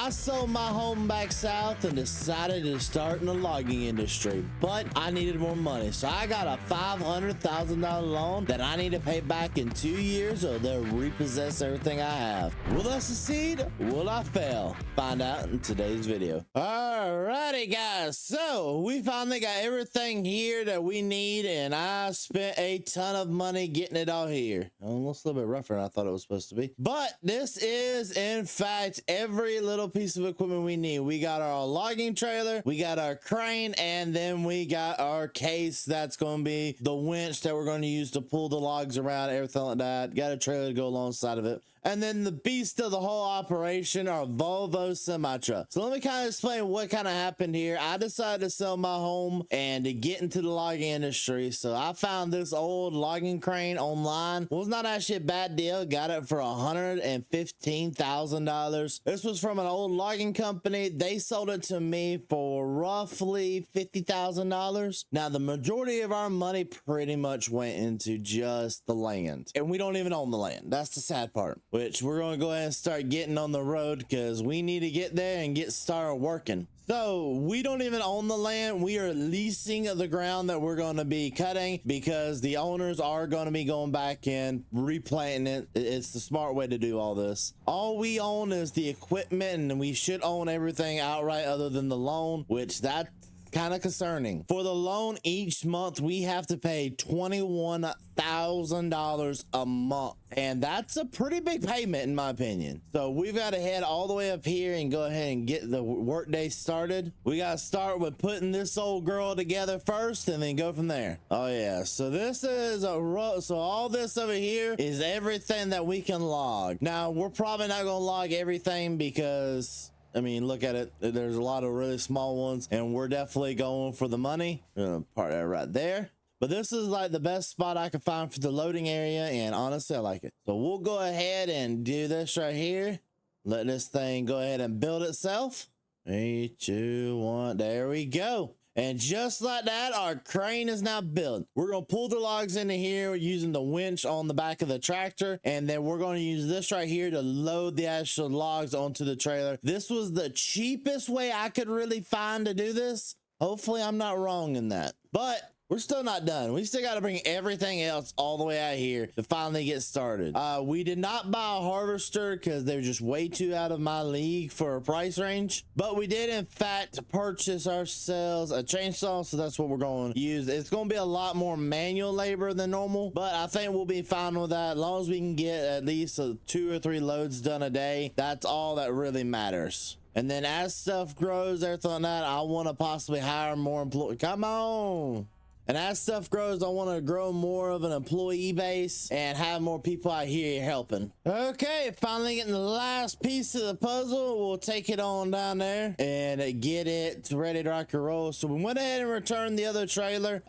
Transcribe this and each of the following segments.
I sold my home back south and decided to start in the logging industry, but I needed more money. So I got a $500,000 loan that I need to pay back in 2 years or they'll repossess everything I have. Will I succeed? Will I fail? Find out in today's video. Alrighty guys, so we finally got everything here that we need and I spent a ton of money getting it all here. Almost a little bit rougher than I thought it was supposed to be, but this is in fact every little piece of equipment we need. We got our logging trailer, we got our crane, and then we got our case that's going to be the winch that we're going to use to pull the logs around, everything like that. Got a trailer to go alongside of it. And then the beast of the whole operation, our Volvo semi truck. So let me kind of explain what kind of happened here. I decided to sell my home and to get into the logging industry. So I found this old logging crane online. Well, it's not actually a bad deal. Got it for $115,000. This was from an old logging company. They sold it to me for roughly $50,000. Now, the majority of our money pretty much went into just the land. And we don't even own the land. That's the sad part. Which we're going to go ahead and start getting on the road because we need to get there and get started working. So we don't even own the land. We are leasing the ground that we're going to be cutting because the owners are going to be going back and replanting it. It's the smart way to do all this. All we own is the equipment and we should own everything outright other than the loan, which that's kind of concerning. For the loan each month, we have to pay $21,000 a month. And that's a pretty big payment in my opinion. So we've got to head all the way up here and go ahead and get the workday started. We got to start with putting this old girl together first and then go from there. Oh yeah. So this is so all this over here is everything that we can log. Now we're probably not going to log everything because I mean, look at it. There's a lot of really small ones and we're definitely going for the money. I'm gonna park that right there. But this is like the best spot I could find for the loading area. And honestly, I like it. So we'll go ahead and do this right here. Let this thing go ahead and build itself. 3, 2, 1. There we go. And just like that, our crane is now built. We're going to pull the logs into here using the winch on the back of the tractor. And then we're going to use this right here to load the actual logs onto the trailer. This was the cheapest way I could really find to do this. Hopefully I'm not wrong in that. But we're still not done. We still got to bring everything else all the way out here to finally get started. We did not buy a harvester because they're just way too out of my league for a price range. But we did, in fact, purchase ourselves a chainsaw. So that's what we're going to use. It's going to be a lot more manual labor than normal. But I think we'll be fine with that. As long as we can get at least 2 or 3 loads done a day, that's all that really matters. And then as stuff grows, everything like that, I want to possibly hire more employees. Come on. And as stuff grows, I want to grow more of an employee base and have more people out here helping. Okay, finally getting the last piece of the puzzle. We'll take it on down there and get it ready to rock and roll. So we went ahead and returned the other trailer.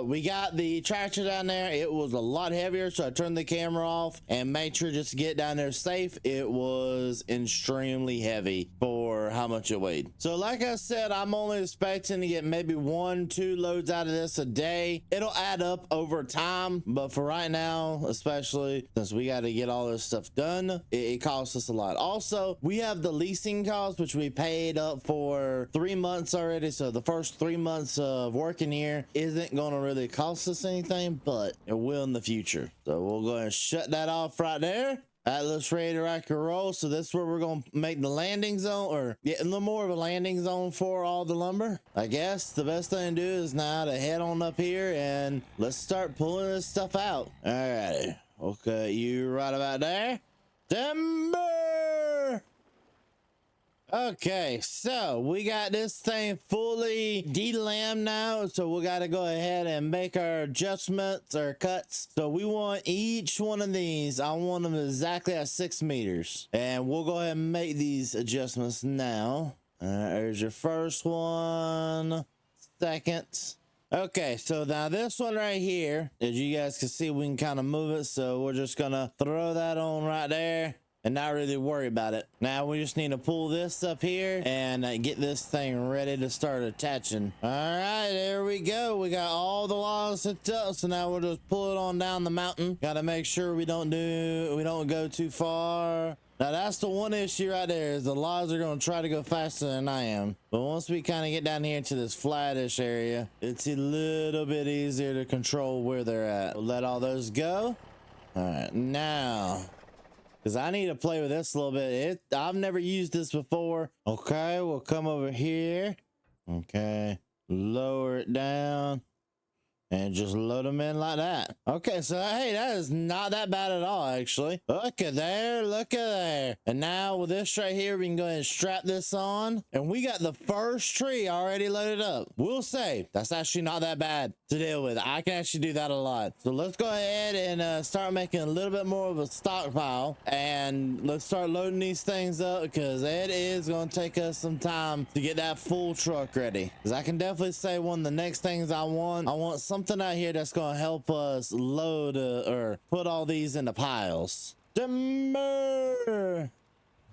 We got the tractor down there. It was a lot heavier, so I turned the camera off and made sure just to get down there safe. It was extremely heavy for how much it weighed. So like I said, I'm only expecting to get maybe 1-2 loads out of this a day. It'll add up over time, but for right now, especially since we got to get all this stuff done, it costs us a lot. Also, we have the leasing cost, which we paid up for 3 months already. So the first 3 months of working here isn't going to really cost us anything, but it will in the future. So we'll go ahead and shut that off right there. That looks ready to rock and roll. So this is where we're going to make the landing zone, or get a little more of a landing zone for all the lumber. I guess the best thing to do is now to head on up here and let's start pulling this stuff out. All right. Okay, you right about there. Timber. Okay, so we got this thing fully de-lammed now, so we got to go ahead and make our adjustments or cuts. So we want each one of these, I want them exactly at 6 meters, and we'll go ahead and make these adjustments now. There's your first one, second. Okay, so now this one right here, as you guys can see, we can kind of move it, so we're just gonna throw that on right there and not really worry about it. Now we just need to pull this up here and get this thing ready to start attaching. All right, there we go. We got all the logs hooked up, so now we'll just pull it on down the mountain. Got to make sure we don't go too far. Now that's the one issue right there, is the logs are going to try to go faster than I am. But once we kind of get down here into this flattish area, it's a little bit easier to control where they're at. We'll let all those go. All right, now, because I need to play with this a little bit. I've never used this before. Okay, we'll come over here. Okay, lower it down. And just load them in like that. Okay, so hey, that is not that bad at all, actually. Look at there, look at there. And now with this right here, we can go ahead and strap this on. And we got the first tree already loaded up. We'll say that's actually not that bad to deal with. I can actually do that a lot. So let's go ahead and start making a little bit more of a stockpile. And let's start loading these things up, because it is going to take us some time to get that full truck ready. Because I can definitely say one of the next things I want something out here that's going to help us load or put all these into piles. Timber.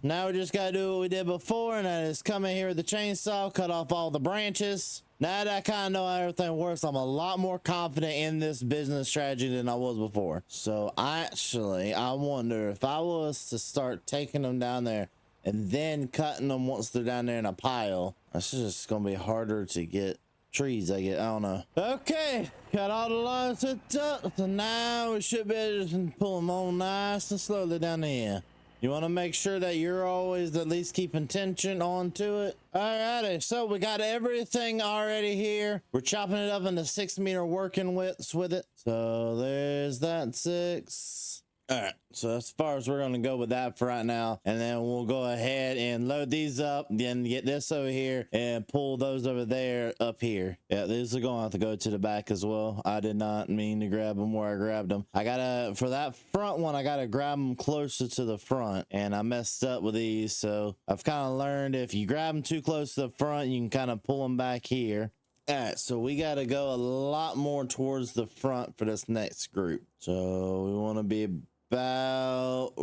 Now we just got to do what we did before, and that is come in here with the chainsaw, cut off all the branches. Now that I kind of know how everything works, I'm a lot more confident in this business strategy than I was before. So actually, I wonder if I was to start taking them down there and then cutting them once they're down there in a pile, that's just going to be harder to get trees. I don't know. Okay, got all the lines hooked up, so now we should be able to pull them on nice and slowly down here. You want to make sure that you're always at least keeping tension onto it. Alrighty, so we got everything already here. We're chopping it up into 6 meter working widths with it. So there's that 6. All right, so as far as we're going to go with that for right now, and then we'll go ahead and load these up, then get this over here and pull those over there up here. Yeah, these are going to have to go to the back as well. I did not mean to grab them where I grabbed them. I gotta, for that front one, I gotta grab them closer to the front, and I messed up with these. So I've kind of learned if you grab them too close to the front, you can kind of pull them back here. All right, so we got to go a lot more towards the front for this next group. So we want to be about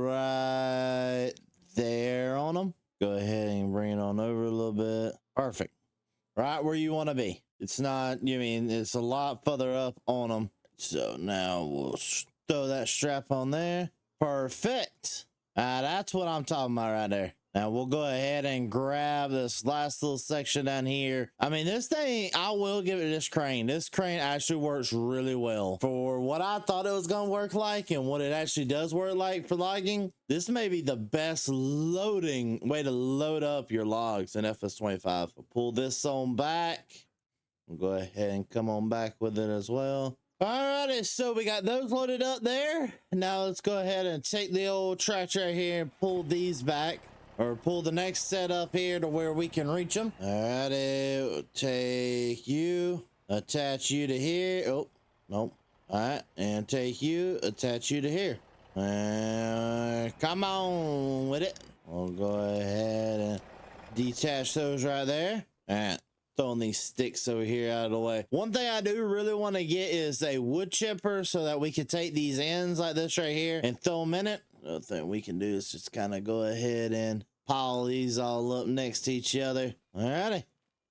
right there on them. Go ahead and bring it on over a little bit. Perfect. Right where you want to be. It's not, you mean, it's a lot further up on them. So now we'll throw that strap on there. Perfect. That's what I'm talking about right there. Now we'll go ahead and grab this last little section down here. I mean, this thing, I will give it this crane. This crane actually works really well for what I thought it was going to work like and what it actually does work like for logging. This may be the best loading way to load up your logs in FS25. We'll pull this on back. We'll go ahead and come on back with it as well. Alrighty, so we got those loaded up there. Now let's go ahead and take the old tractor right here and pull these back. Or pull the next set up here to where we can reach them. Alrighty, we'll take you, attach you to here. Oh, nope. Alright, and take you, attach you to here. Come on with it. We'll go ahead and detach those right there. Alright, throwing these sticks over here out of the way. One thing I do really want to get is a wood chipper so that we can take these ends like this right here and throw them in it. Another thing we can do is just kind of go ahead and pile these all up next to each other. Alrighty,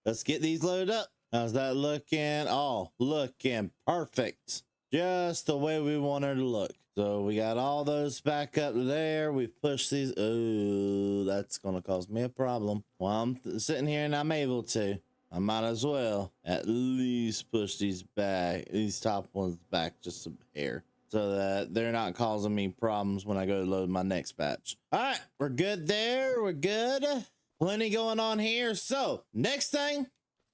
let's get these loaded up. How's that looking? Oh, looking perfect. Just the way we want her to look. So we got all those back up there. We push these. Oh, that's going to cause me a problem. Well, I'm sitting here and I'm able to. I might as well at least push these back, these top ones back just a hair, so that they're not causing me problems when I go to load my next batch. All right, we're good there. We're good. Plenty going on here. So next thing,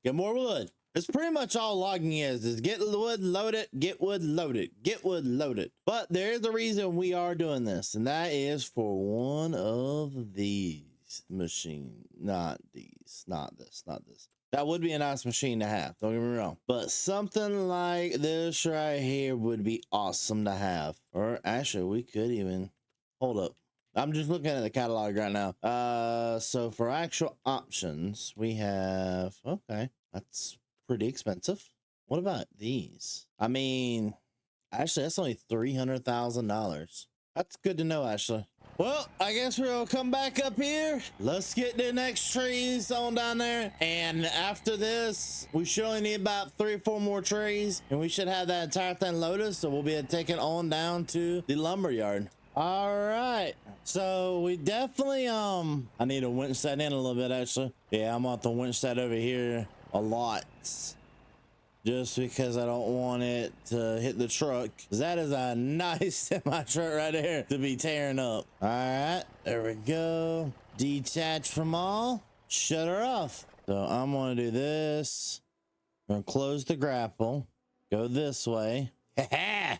get more wood. It's pretty much all logging is get wood loaded, get wood loaded, get wood loaded. But there's a reason we are doing this, and that is for one of these machines. Not these, not this, not this. That would be a nice machine to have, don't get me wrong. But something like this right here would be awesome to have. Or actually, we could even, hold up. I'm just looking at the catalog right now. So for actual options, we have, okay, that's pretty expensive. What about these? I mean, actually, that's only $300,000. That's good to know, actually. Well, I guess we'll come back up here. Let's get the next trees on down there. And after this, we should only need about 3 or 4 more trees. And we should have that entire thing loaded. So we'll be able to take it on down to the lumber yard. All right, so we definitely I need to winch that in a little bit actually. Yeah, I'm gonna have to winch that over here a lot, just because I don't want it to hit the truck. That is a nice semi truck right there to be tearing up. All right, there we go. Detach from all, shut her off. So I'm gonna do this. I'm gonna close the grapple, go this way. That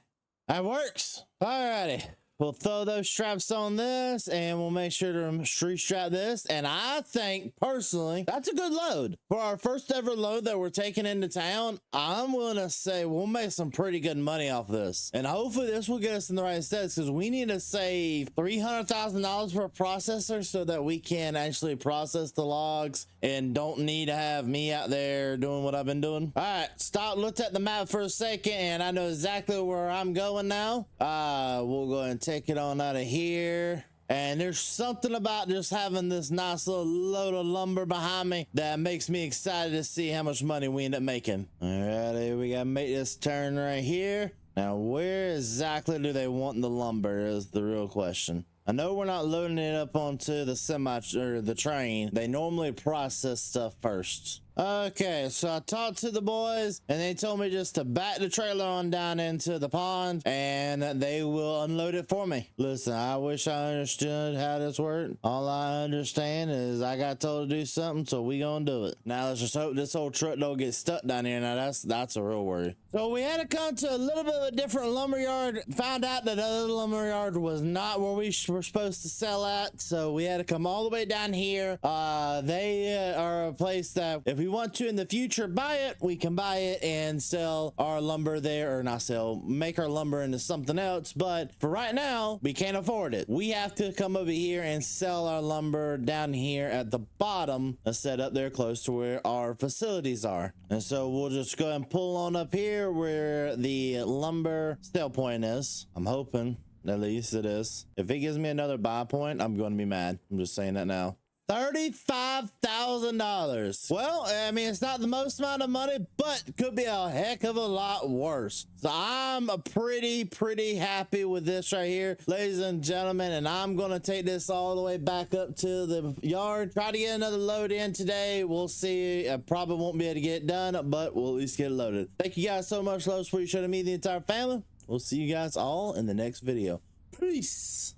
works. All righty. We'll throw those straps on this and we'll make sure to restrap this. And I think personally, that's a good load. For our first ever load that we're taking into town, I'm willing to say we'll make some pretty good money off this. And hopefully this will get us in the right steps because we need to save $300,000 for a processor so that we can actually process the logs and don't need to have me out there doing what I've been doing. All right, looked at the map for a second and I know exactly where I'm going now. We'll go ahead and take it on out of here. And there's something about just having this nice little load of lumber behind me that makes me excited to see how much money we end up making. All right, we gotta make this turn right here. Now, where exactly do they want the lumber is the real question. I know we're not loading it up onto the the train. They normally process stuff first. Okay, so I talked to the boys and they told me just to back the trailer on down into the pond and they will unload it for me. Listen, I wish I understood how this worked. All I understand is I got told to do something, so we gonna do it. Now let's just hope this old truck don't get stuck down here. Now that's a real worry. So we had to come to a little bit of a different lumber yard. Found out that the other lumber yard was not where we were supposed to sell at, so we had to come all the way down here. They are a place that if we want to in the future buy it, we can buy it and sell our lumber there, or not sell, make our lumber into something else. But for right now, we can't afford it. We have to come over here and sell our lumber down here at the bottom, set up there close to where our facilities are. And so we'll just go and pull on up here where the lumber sale point is. I'm hoping at least it is. If it gives me another buy point, I'm going to be mad. I'm just saying that now. $35,000. Well, I mean, it's not the most amount of money, but could be a heck of a lot worse. So I'm pretty happy with this right here, ladies and gentlemen. And I'm going to take this all the way back up to the yard. Try to get another load in today. We'll see. I probably won't be able to get it done, but we'll at least get it loaded. Thank you guys so much. Love, for you showing me the entire family. We'll see you guys all in the next video. Peace.